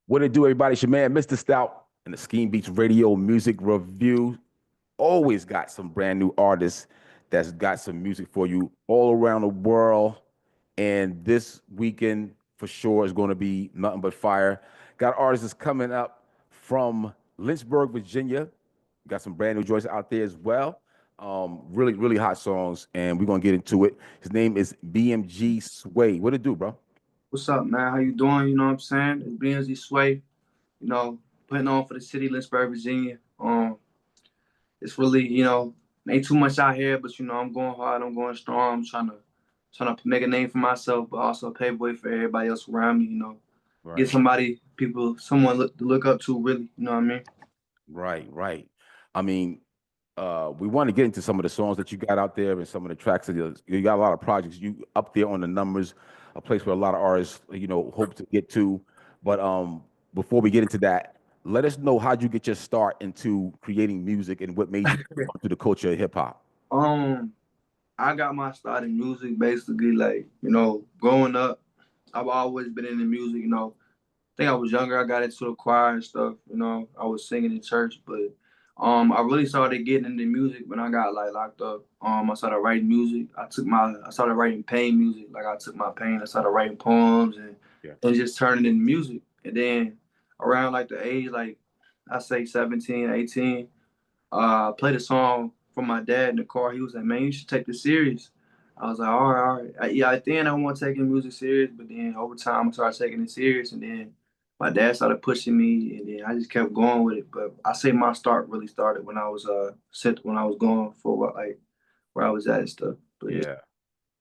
What it do, everybody? It's your man, Mr. Stout, and the Skeembeatzradio music review. Always got some brand new artists that's got some music for you all around the world. And this weekend, for sure, is going to be nothing but fire. Got artists that's coming up from Lynchburg, Virginia. Got some brand new joints out there as well. Really, really hot songs, and we're gonna get into it. His name is BMG Sway. What it do, bro? What's up, man? How you doing? You know what I'm saying? It's BMG Sway, you know, putting on for the city, Lynchburg, Virginia. It's really, ain't too much out here, but I'm going hard, I'm going strong. I'm trying to make a name for myself, but also pave way for everybody else around me, Get Right. someone to look up to, really, you know what I mean? Right, right. I mean, we want to get into some of the songs that you got out there and some of the tracks that you got a lot of projects you up there on the numbers, a place where a lot of artists, hope to get to. But before we get into that, let us know how'd you get your start into creating music and what made you come to the culture of hip hop. Um, I got my start in music basically, like, growing up, I've always been into music, think I was younger, I got into the choir and stuff. I was singing in church, but I really started getting into music when I got like locked up. I started writing music. I started writing pain music. Like I took my pain, I started writing poems Yeah. and just turning it into music. And then around like the age, like I say 17, 18, I played a song from my dad in the car. He was like, "Man, you should take this serious." I was like, "All right, all right." Yeah, at the end, I wasn't taking music serious, but then over time, I started taking it serious, and then my dad started pushing me, and then I just kept going with it. But I say my start really started when I was when I was going for like where I was at and stuff. But yeah, Yeah.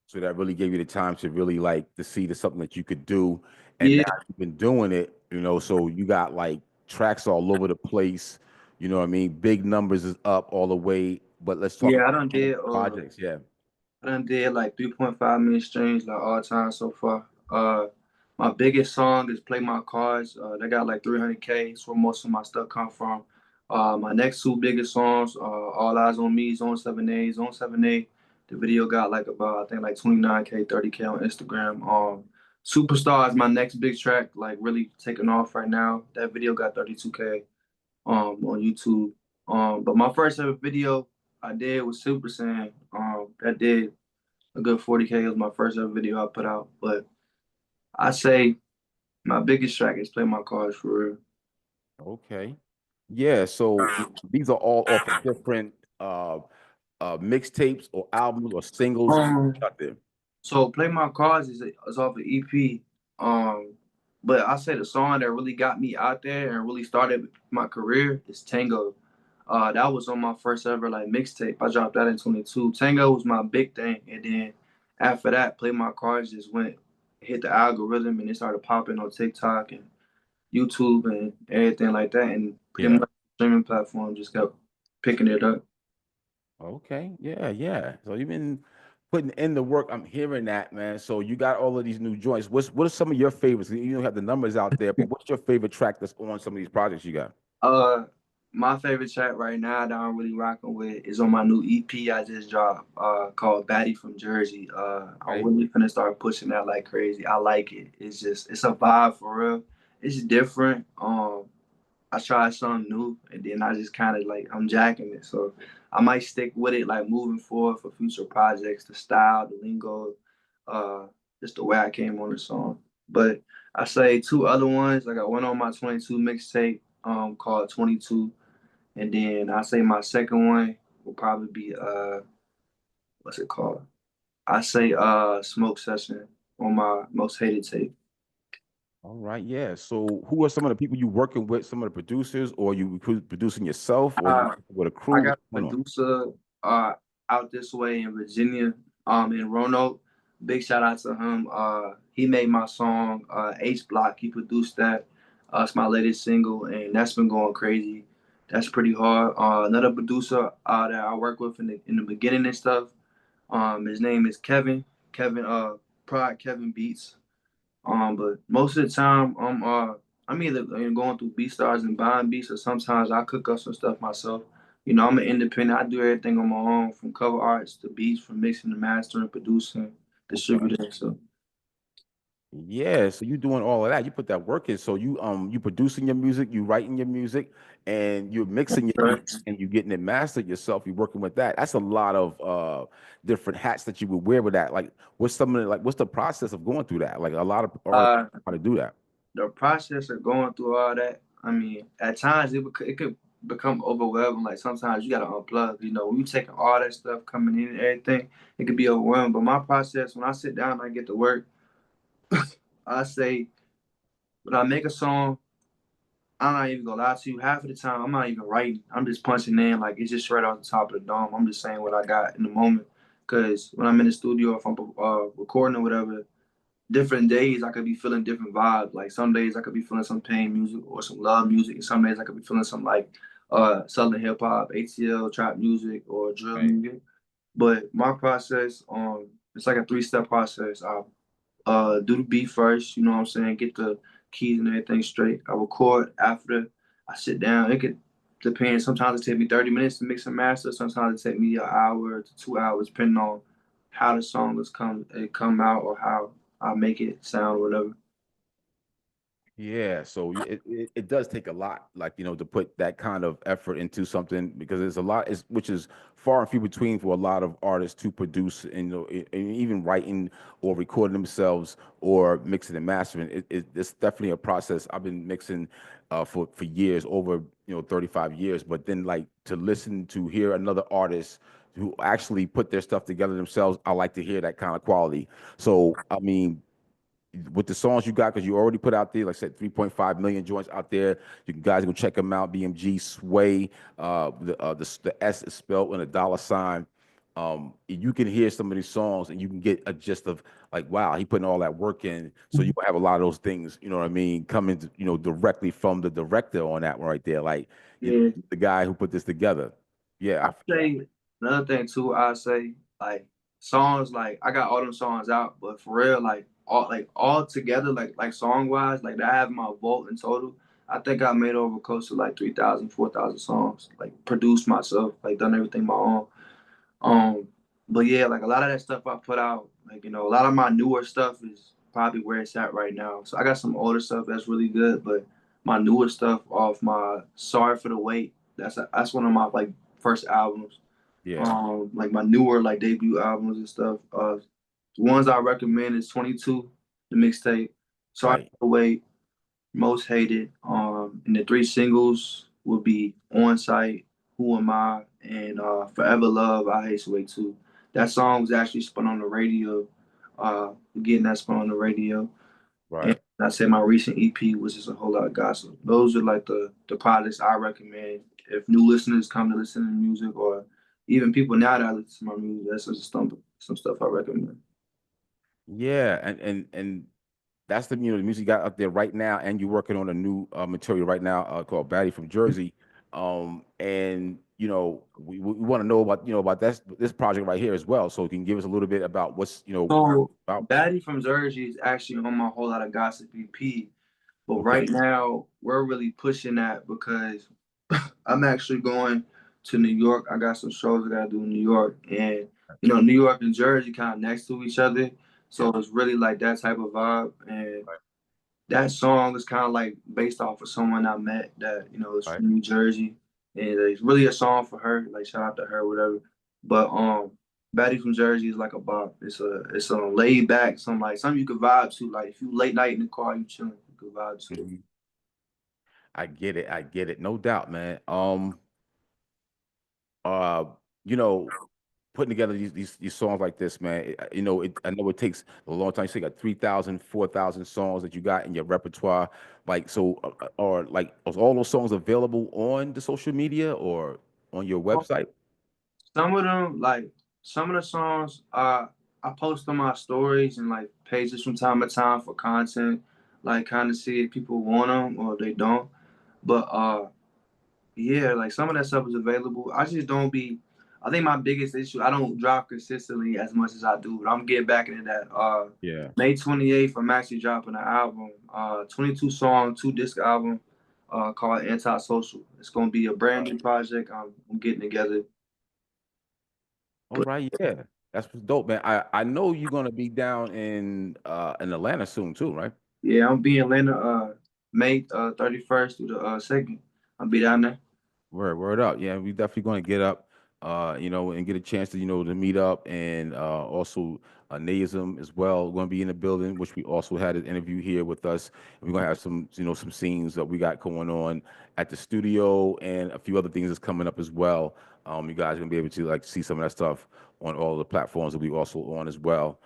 So that really gave you the time to really like to see the something that you could do. And now yeah, you've been doing it, so you got like tracks all over the place. You know what I mean? Big numbers is up all the way. But let's talk yeah. about some of the projects. Yeah. I done did like 3.5 million streams like all time so far. My biggest song is "Play My Cards." They got like 300K. It's where most of my stuff come from. My next two biggest songs, "All Eyes on Me," Zone 7A, Zone 7A. The video got like about I think like 29K, 30K on Instagram. Superstar is my next big track, like really taking off right now. That video got 32K on YouTube. But my first ever video I did was Super Saiyan. That did a good 40K. It was my first ever video I put out. But I say my biggest track is Play My Cards for real. Okay. Yeah. So these are all off of different mixtapes or albums or singles Um, out there. so Play My Cards is off of EP. Um, but I say the song that really got me out there and really started my career is Tango. That was on my first ever like mixtape. I dropped that in 22. Tango was my big thing, and then after that, Play My Cards just went hit the algorithm and it started popping on TikTok and YouTube and everything like that, and pretty Yeah. much streaming platform just kept picking it up. Okay. Yeah. Yeah. So you've been putting in the work. I'm hearing that, man. So you got all of these new joints. What are some of your favorites? You don't have the numbers out there, but what's your favorite track that's on some of these projects you got? Uh, my favorite track right now that I'm really rocking with is on my new EP I just dropped, called "Baddie from Jersey." I'm Right. really gonna start pushing that like crazy. I like it. It's a vibe for real. It's different. I tried something new, and then I just kind of like I'm jacking it. So I might stick with it like moving forward for future projects. The style, the lingo, uh, just the way I came on the song. But I say two other ones. I got one on my 22 mixtape, called 22, and then I say my second one will probably be what's it called? I say Smoke Session on my most hated tape. All right. Yeah. So who are some of the people you working with? Some of the producers, or you producing yourself, or you Uh, working with a I crew? What's got a going on? producer out this way in Virginia, in Roanoke. Big shout out to him. He made my song, H Block. He produced that. It's my latest single, and that's been going crazy. That's pretty hard. Another producer that I work with in the beginning and stuff. His name is Kevin. Kevin Pride Kevin Beats. But most of the time, I'm either going through BeatStars and buying beats, or sometimes I cook up some stuff myself. I'm an independent. I do everything on my own, from cover arts to beats, from mixing and mastering, producing, Okay. distributing. So Yeah, so you doing all of that. You put that work in. So you producing your music, you writing your music, and you're mixing your music Right. and you getting it mastered yourself. You're working with that. That's a lot of different hats that you would wear with that. Like what's some of the, like what's the process of going through that? Like a lot of artists Uh, how to do that. the process of going through all that, I mean, at times it could become overwhelming. Like sometimes you gotta unplug. You know, when you taking all that stuff coming in and everything, it could be overwhelming. But my process, when I sit down and I get to work, I say when I make a song, I'm not even gonna lie to you. Half of the time, I'm not even writing. I'm just punching in like it's just right off the top of the dome. I'm just saying what I got in the moment. Cause when I'm in the studio, if I'm recording or whatever, different days I could be feeling different vibes. Like some days I could be feeling some pain music or some love music, and some days I could be feeling some like southern hip hop, ATL, trap music, or drill Right. music. But my process, it's like a three-step process. I do the beat first, you know what I'm saying, get the keys and everything straight. I record after I sit down. It could depend. Sometimes it take me 30 minutes to mix and master. Sometimes it take me an hour to 2 hours, depending on how the song is come out or how I make it sound, or whatever. Yeah, so it does take a lot, like to put that kind of effort into something because there's a lot, is which is far and few between for a lot of artists to produce and and even writing or recording themselves or mixing and mastering. It's definitely a process. I've been mixing for years, over 35 years, but then like to listen to hear another artist who actually put their stuff together themselves, I like to hear that kind of quality. So I mean, with the songs you got, because you already put out there, like I said, 3.5 million joints out there. You can guys go check them out. BMG Sway. The S is spelled with a dollar sign. You can hear some of these songs and you can get a gist of like, wow, he putting all that work in. So you have a lot of those things, you know what I mean, coming directly from the director on that one right there. Like Yeah. the guy who put this together. Yeah, I say another thing too, I say like songs like I got all them songs out, but for real, like all together, like song wise, like that I have my vault in total. I think I made over close to like 3,000, 4,000 songs, like produced myself, like done everything my own. Um, but yeah, like a lot of that stuff I put out, like a lot of my newer stuff is probably where it's at right now. So I got some older stuff that's really good, but my newer stuff off my Sorry for the Wait, that's one of my like first albums. yeah, Like my newer like debut albums and stuff. The ones I recommend is 22, the mixtape. Sorry right, for the Wait, Most Hated. And the three singles would be On Site, Who Am I, and Forever Love, I Hate Way Too. That song was actually spun on the radio. Getting that spun on the radio. And right. I say my recent EP was just a whole lot of gossip. Those are like the projects I recommend if new listeners come to listen to music, or even people now that listen to my music. That's just some stuff I recommend. Yeah, and that's the music you got out there right now, and you're working on a new material right now called Batty from Jersey. And we want to know about about this project right here as well. So you can give us a little bit about what's So about. Batty from Jersey is actually on my whole lot of gossip EP. But Okay, right now, we're really pushing that because I'm actually going to New York. I got some shows I gotta do in New York, and New York and Jersey kind of next to each other, so yeah, it's really like that type of vibe. And right, that song is kind of like based off of someone I met that is right. from New Jersey, and it's really a song for her. Like shout out to her, whatever. But Batty from Jersey is like a bop. It's a laid back, something you could vibe to. Like if you late night in the car, you chilling, you could vibe to it. Mhm. I get it, no doubt, man. Uh, you know, putting together these songs like this, man. I know it takes a long time. You say you got 3,000, 4,000 songs that you got in your repertoire. Like, so, or like, are all those songs available on the social media or on your website? Some of them, like some of the songs, I post on my stories and like pages from time to time for content, like kind of see if people want them or they don't. But yeah, like some of that stuff is available. I just don't be. I think my biggest issue, I don't drop consistently as much as I do, but I'm getting back into that. Yeah. May 28th, I'm actually dropping an album, 22 song, 2 disc album, called Antisocial. It's gonna be a brand new project. I'm getting together. All right. Yeah. That's what's dope, man. I know you're gonna be down in Atlanta soon too, right? Yeah, I'm be in Atlanta May 31st through the 2nd. I'll be down there. Word up. Yeah, we definitely going to get up, and get a chance to, to meet up, and also Naism as well going to be in the building, which we also had an interview here with us. We're going to have some, some scenes that we got going on at the studio, and a few other things that's coming up as well. You guys are going to be able to like see some of that stuff on all the platforms that we also on as well.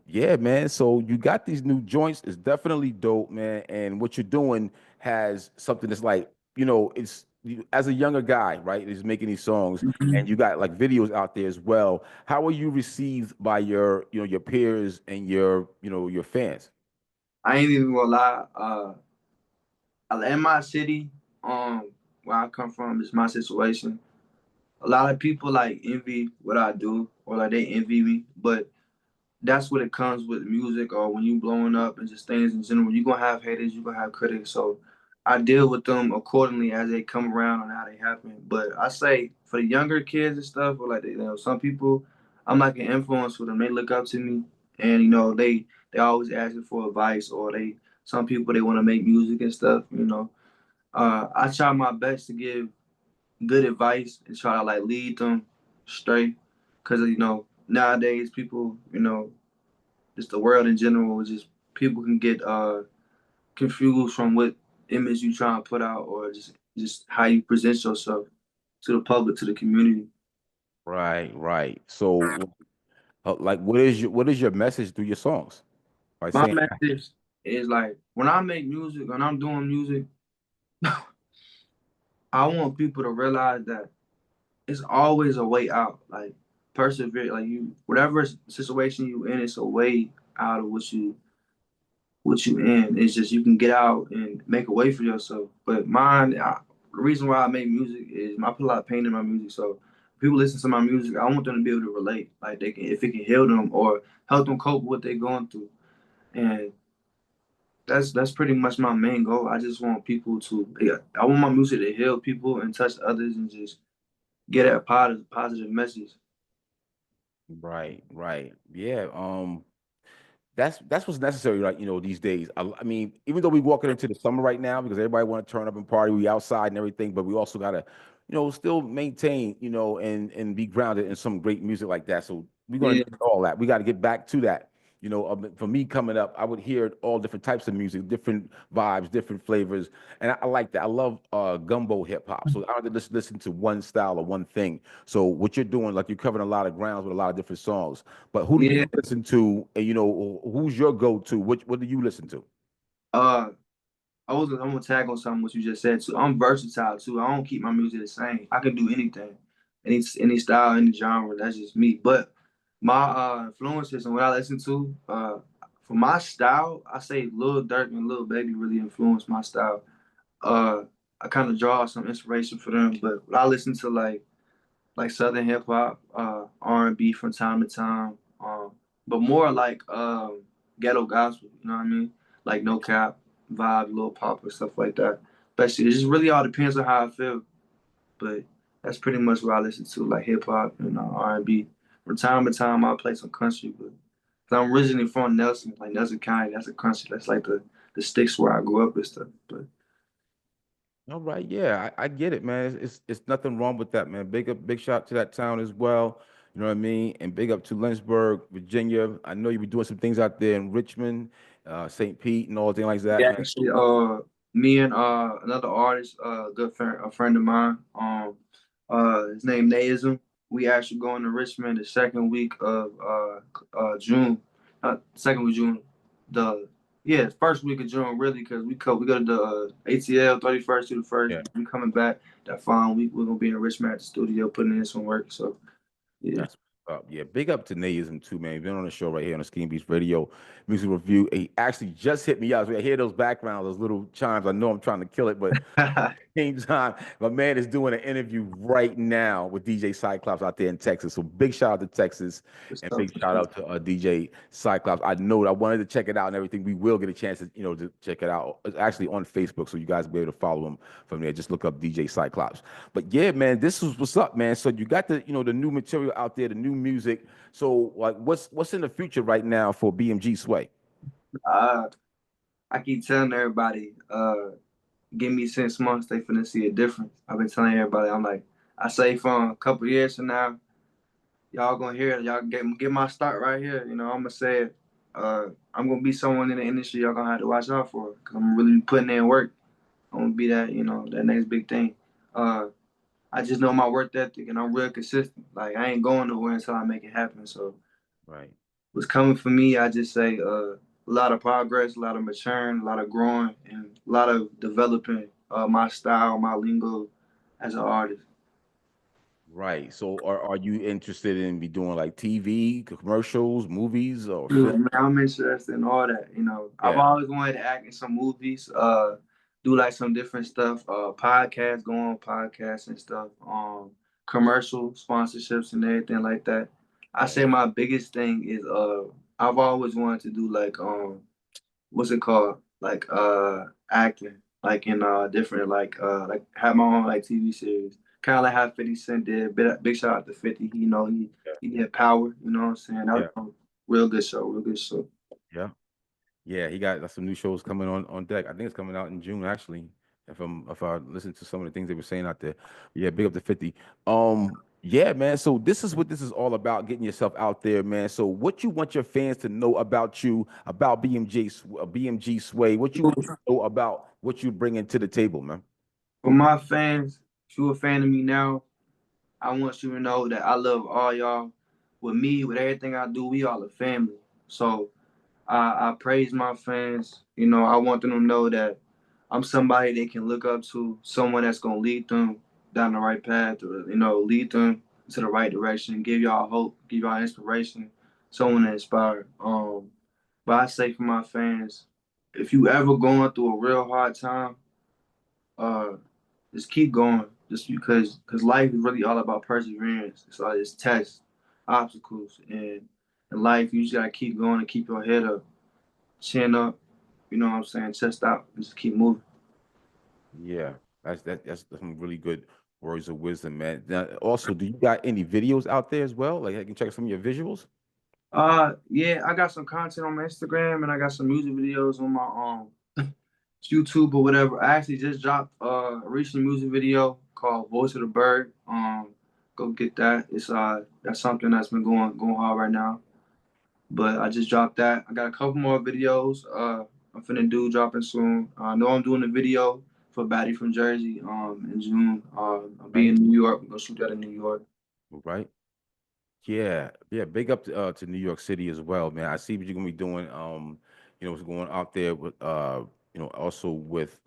Yeah, man. So you got these new joints. It's definitely dope, man. And what you're doing has something that's like, it's as a younger guy, right, is making these songs, and Mhm. you got like videos out there as well. How are you received by your, your peers and your, your fans? I ain't even gonna lie. In my city, where I come from, is my situation. A lot of people like envy what I do, or like they envy me, but that's what it comes with music, or when you blowing up and just things in general. You're gonna have haters, you're gonna have critics. So I deal with them accordingly as they come around and how they happen. But I say for the younger kids and stuff, or like some people, I'm like an influence for them. They look up to me, and they always asking for advice, or some people they want to make music and stuff. I try my best to give good advice and try to like lead them straight, because nowadays people, just the world in general, just people can get confused from what image you trying to put out, or just how you present yourself to the public, to the community. Right, right. So, like, what is your message through your songs? By My saying that. message is like when I make music, when I'm doing music, I want people to realize that it's always a way out. Like persevere, like you, whatever situation you in, it's a way out of what you in. It's just you can get out and make a way for yourself. But the reason why I make music is I put a lot of pain in my music. So if people listen to my music, I want them to be able to relate. Like they can, if it can heal them or help them cope with what they're going through. And that's pretty much my main goal. I just want people to, yeah, I want my music to heal people and touch others and just get a positive message. Right, right. Yeah. That's what's necessary, right? These days. I mean, even though we walking into the summer right now, because everybody want to turn up and party, we outside and everything, but we also gotta, still maintain, and be grounded in some great music like that. So we're gonna Yeah, do all that. We got to get back to that. For me coming up, I would hear all different types of music, different vibes, different flavors, and I like that. I love gumbo hip hop. So I don't have to just listen to one style or one thing. So what you're doing, like you're covering a lot of grounds with a lot of different songs. But who do yeah. you listen to? And who's your go-to? What do you listen to? Uh, I'm gonna tag on something what you just said too. I'm versatile too. I don't keep my music the same. I can do anything, any style, any genre. That's just me. But my influences and what I listen to, for my style, I say Lil Durk and Lil Baby really influenced my style. Uh, I kind of draw some inspiration for them. But I listen to like Southern hip hop, R&B from time to time, but more like ghetto gospel. You know what I mean? Like no cap vibe, little pop or stuff like that. But it just really all depends on how I feel. But that's pretty much what I listen to, like hip hop and R&B. From time to time, I play some country, but 'cause I'm originally from Nelson, like Nelson County. That's a country. That's like the sticks where I grew up and stuff. But All right, yeah, I get it, man. It's nothing wrong with that, man. Big shout to that town as well. You know what I mean? And big up to Lynchburg, Virginia. I know you be doing some things out there in Richmond, St. Pete, and all things like that, yeah, man. actually, me and another artist, good friend, a friend of mine, his name Naism. We actually going to Richmond the second week of June, second week of June, the yeah first week of June really, because we go to the ATL 31st to the first. Yeah. We coming back that following week. We're gonna be in Richmond at the studio putting in some work. So yeah. That's what's up. Yeah, big up to Naism too, man. Been on the show right here on the Scheme Beats Radio Music Review. He actually just hit me up. So I hear those backgrounds, those little chimes. I know I'm trying to kill it, but same time, my man is doing an interview right now with DJ Cyclops out there in Texas. So big shout out to Texas Good and stuff. big shout out to DJ Cyclops. I know I wanted to check it out and everything. We will get a chance to check it out. It's actually on Facebook, so you guys will be able to follow him from there. Just look up DJ Cyclops. But yeah, man, this is what's up, man. So you got the new material out there, the new music. So like what's in the future right now for BMG Sway? Uh, I keep telling everybody, give me 6 months, they finna see a difference. I've been telling everybody, I'm like, I say from a couple years from now, y'all gonna hear it. Y'all get my start right here. You know, I'm gonna say it. I'm gonna be someone in the industry y'all gonna have to watch out for because I'm really putting in work. I'm gonna be that, that next big thing. Uh, I just know my work ethic and I'm real consistent. Like I ain't going nowhere until I make it happen. So Right. what's coming for me, I just say a lot of progress, a lot of maturing, a lot of growing, and a lot of developing my style, my lingo as an artist. Right. So are you interested in be doing like TV, commercials, movies, or film? Dude, man, I'm interested in all that. I've Yeah. always wanted to act in some movies, do like some different stuff, podcasts, go on podcasts and stuff, commercial sponsorships and everything like that. I Yeah. say my biggest thing is I've always wanted to do like what's it called? Like acting. Like in different like have my own like TV series. Kinda like how 50 Cent did. Big shout out to 50. He did Power, you know what I'm saying? That was Yeah. a real good show, real good show. Yeah. Yeah, he got some new shows coming on deck. I think it's coming out in June actually. If I listen to some of the things they were saying out there. Yeah, big up to 50. Yeah, man. So this is what this is all about, getting yourself out there, man. So what you want your fans to know about you, about BMG Sway, what you want to know about what you bring into the table, man. For my fans, if you're a fan of me now, I want you to know that I love all y'all. With me, with everything I do, we all a family. So I praise my fans. I want them to know that I'm somebody they can look up to, someone that's gonna lead them down the right path, or lead them to the right direction, give y'all hope, give y'all inspiration, someone to inspire. But I say for my fans, if you ever going through a real hard time, uh, just keep going. Just because life is really all about perseverance. It's all it's tests, obstacles, and in life you just gotta keep going and keep your head up, chin up. You know what I'm saying? Chest out, and just keep moving. Yeah, that's some really good words of wisdom, man. Now, also, do you got any videos out there as well? Like I can check some of your visuals. Yeah, I got some content on my Instagram and I got some music videos on my YouTube or whatever. I actually just dropped a recent music video called Voice of the Bird. Go get that. It's that's something that's been going hard right now. But I just dropped that. I got a couple more videos. I'm finna do dropping soon. I know I'm doing a video for Batty from Jersey in June. I'll be Right, in New York. We're gonna shoot that in New York. right. Yeah, yeah. Big up to New York City as well, man. I see what you're gonna be doing. What's going out there with also with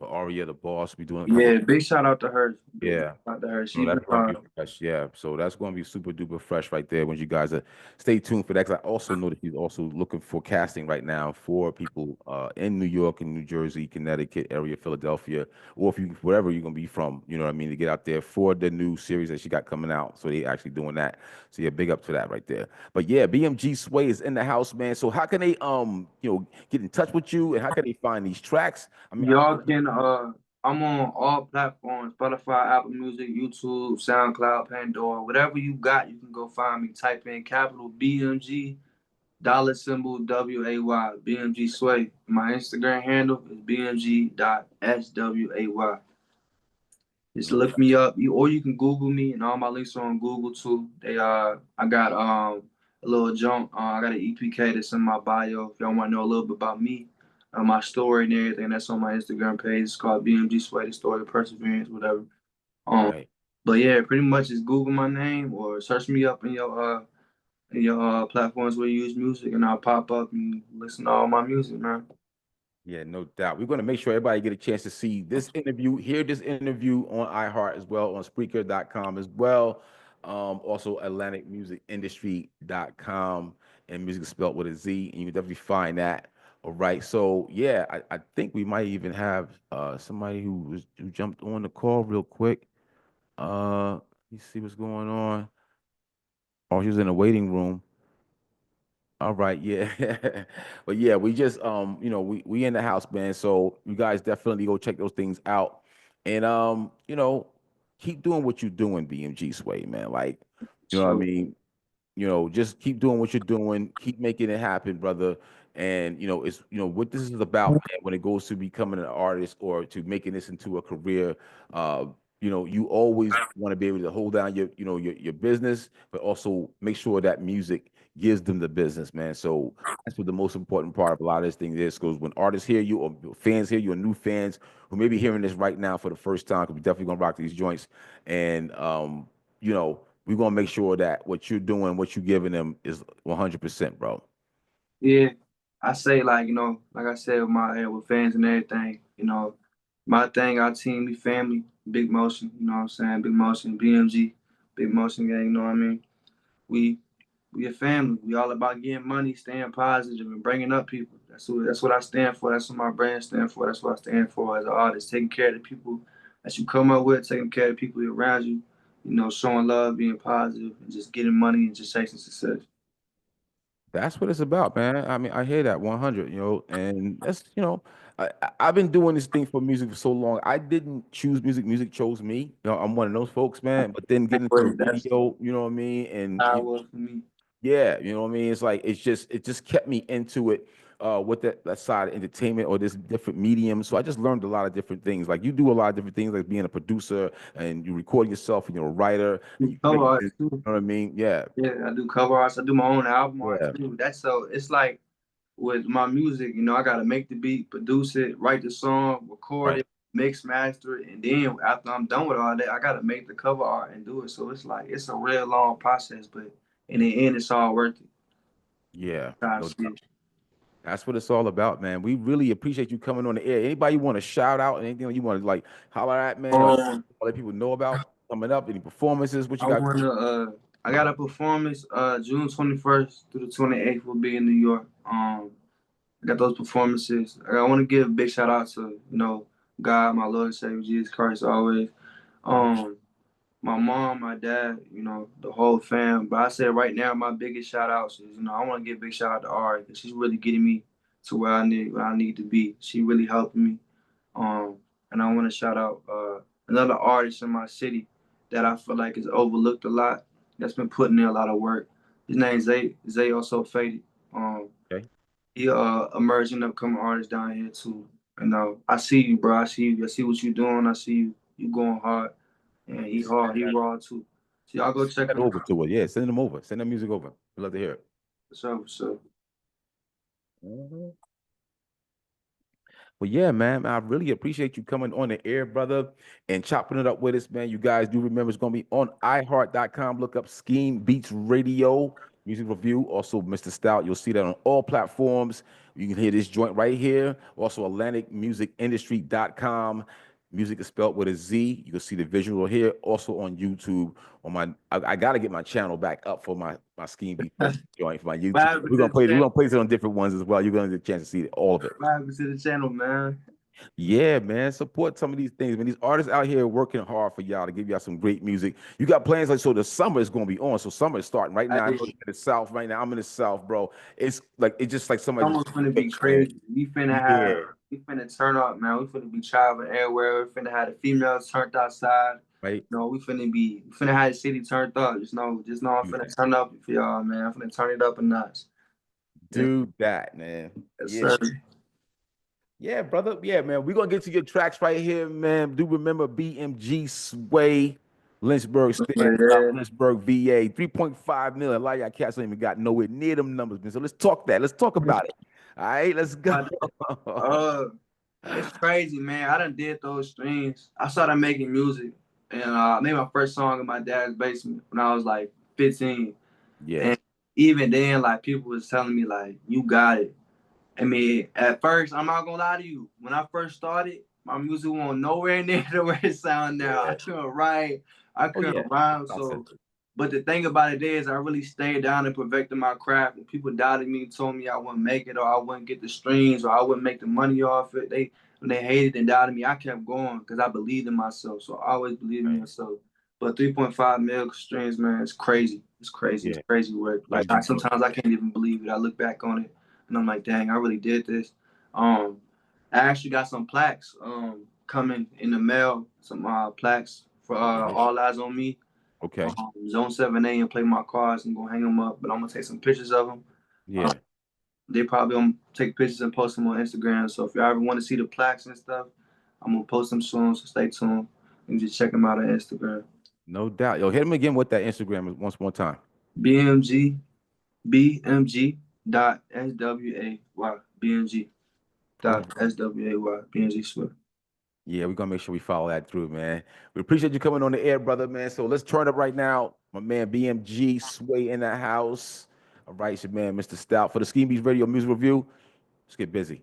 Aria the boss. Be doing a couple. Yeah, big shout out to her. Big Yeah. shout out to her. No, She's been that's gonna be fresh. Yeah, so that's gonna be super duper fresh right there. When you guys stay tuned for that. 'Cause I also know that he's also looking for casting right now for people in New York and New Jersey, Connecticut area, Philadelphia, or if you wherever you're gonna be from. You know what I mean? To get out there for the new series that she got coming out. So they actually doing that. So yeah, big up to that right there. But yeah, BMG Sway is in the house, man. So how can they get in touch with you and how can they find these tracks? I mean, y'all can I'm on all platforms, Spotify, Apple Music, YouTube, SoundCloud, Pandora, whatever you got, you can go find me. Type in capital BMG, dollar symbol WAY, BMG Sway. My Instagram handle is BMG.SWAY. Just no, look me up. Or you can Google me, and all my links are on Google too. I got a little jump. I got an EPK that's in my bio. If y'all want to know a little bit about me, my story and everything, that's on my Instagram page. It's called BMG Sway, the story of perseverance, whatever. Um, right. but yeah, pretty much just Google my name or search me up in your platforms where you use music, and I'll pop up and listen to all my music, man. Yeah, no doubt. We're going to make sure everybody get a chance to see this interview, hear this interview on iHeart as well, on Spreaker.com as well. Also AtlanticMusicIndustry.com, and music is spelled with a Z, and you can definitely find that. All right. So yeah, I think we might even have somebody who jumped on the call real quick. Let me see what's going on. Oh, she was in the waiting room. All right, yeah. But yeah, we just we in the house, man. So you guys definitely go check those things out. And keep doing what you're doing, BMG Sway, man. Like You know what I So mean? Just keep doing what you're doing, keep making it happen, brother. And it's what this is about, man. When it goes to becoming an artist or to making this into a career, uh, you always want to be able to hold down your business, but also make sure that music gives them the business, man. So that's what the most important part of a lot of this thing is. Because when artists hear you or fans hear you, or new fans who may be hearing this right now for the first time, because we definitely gonna rock these joints, and we're gonna make sure that what you're doing, what you're giving them is 100%, bro. yeah, I say like like I said with my with fans and everything, my thing, our team, we family, big motion. You know what I'm saying? Big motion, BMG, big motion gang. You know what I mean? We we a family. We all about getting money, staying positive, and bringing up people. That's what I stand for. That's what my brand stands for. That's what I stand for as an artist. Taking care of the people that you come up with, taking care of the people around you. Showing love, being positive, and just getting money and just chasing success. That's what it's about, man. I mean, I hear that 100, and that's, I've been doing this thing for music for so long. I didn't choose music. Music chose me. I'm one of those folks, man. But then getting into the That's radio, you know what I mean? And how it was for me. yeah, you know what I mean? It's like it just kept me into it with that side of entertainment or this different medium. So I just learned a lot of different things. Like you do a lot of different things, like being a producer and you record yourself and you're a writer and Do you cover make art you too. know what I mean? Yeah. Yeah, I do cover arts. I do my own album art Yeah. too. That's so it's like with my music, I gotta make the beat, produce it, write the song, record Right. it, mix, master it, and then after I'm done with all that, I gotta make the cover art and do it. So it's like it's a real long process, but in the end, it's all worth it. Yeah. I No see doubt. it. That's what it's all about, man. We really appreciate you coming on the air. Anybody you want to shout out, anything you want to like holler at, man, or Um, let people know about coming up, any performances, what you I got? wanna I got a performance June 21st through the 28th will be in New York. I got those performances. I want to give a big shout out to God, my Lord and Savior Jesus Christ, always. Okay. Um, my mom, my dad, the whole fam. But I said right now, my biggest shout outs is I want to give a big shout out to Ari because she's really getting me to where I need to be. She really helping me. Um, and I want to shout out another artist in my city that I feel like is overlooked a lot. That's been putting in a lot of work. His name's Zay also faded. Um, Okay. he emerging upcoming artist down here too. And I see you, bro. I see you. I see what you doing. I see you going hard. And he hard. He raw too. So y'all go Send check that him over out. to us. Yeah, send them over. Send that music over. We'd love to hear it. So Mhm. Well, yeah, man. I really appreciate you coming on the air, brother, and chopping it up with us, man. You guys do remember it's going to be on iHeart.com. Look up Scheme Beats Radio music review. Also, Mr. Stout. You'll see that on all platforms. You can hear this joint right here. Also, AtlanticMusicIndustry.com. Music is spelled with a Z. You can see the visual here. Also on YouTube. I got to get my channel back up for my Scheme Beats what joint for my YouTube. happened We're to gonna the play. We're channel? gonna place it on different ones as well. You're gonna get a chance to see all of it. What happened to the channel, man? Yeah, man. Support some of these things, man. These artists out here working hard for y'all to give y'all some great music. You got plans like so the summer is gonna be on. So summer is starting right now. I know Hey, you're in the south right now. I'm in the south, bro. It's just like somebody summer's just finna be switch, man. crazy. Yeah, We finna turn up, man. We finna be traveling everywhere. We finna have the females turned outside. right. We finna have the city turned up. Just know I'm Do finna that. turn up for y'all, man. I'm finna turn it up a notch. Yeah, Do that, man. yes, Yeah. sir. Yeah, brother. Yeah, man. We're gonna get to your tracks right here, man. Do remember BMG Sway, Lynchburg stand up, Yeah, Lynchburg, VA, 3.5 million. A lot of y'all cats ain't even got nowhere near them numbers, man. So let's talk that. Let's talk about it. All right, let's go. yeah. Uh, it's crazy, man. I done did those streams. I started making music, and I made my first song in my dad's basement when I was like 15. Yeah, And even then, like people was telling me, like, you got it. I mean, at first, I'm not gonna lie to you. When I first started, my music wasn't nowhere near the way it sound now. I yeah. couldn't write, I Oh yeah. couldn't rhyme. Process So, it. but the thing about it is, I really stayed down and perfected my craft. And people doubted me, told me I wouldn't make it, or I wouldn't get the streams, or I wouldn't make the money off it. When they hated and doubted me, I kept going because I believed in myself. So I always believed in Right. myself. But 3.5 mil streams, man, it's crazy. It's crazy. It's Yeah. crazy work. You Like should be doing sometimes I it. can't even believe it. I look back on it and I'm like, dang, I really did this. Um, I actually got some plaques coming in the mail. Some plaques for Okay. All Eyes on Me. Okay. Zone 7A and play my cards and go hang them up. But I'm gonna take some pictures of them. Yeah. They probably gonna take pictures and post them on Instagram. So if y'all ever want to see the plaques and stuff, I'm gonna post them soon. So stay tuned and just check them out on Instagram. No doubt. Yo, hit him again with that Instagram once more time. BMG BMG dot SWAY BMG dot Perfect. SWAY BMG Swift. Yeah, we're gonna make sure we follow that through, man. We appreciate you coming on the air, brother, man. So let's turn up right now. My man BMG Sway in the house. All right, it's your man, Mr. Stout. For the Skeembeatzradio Music Review, let's get busy.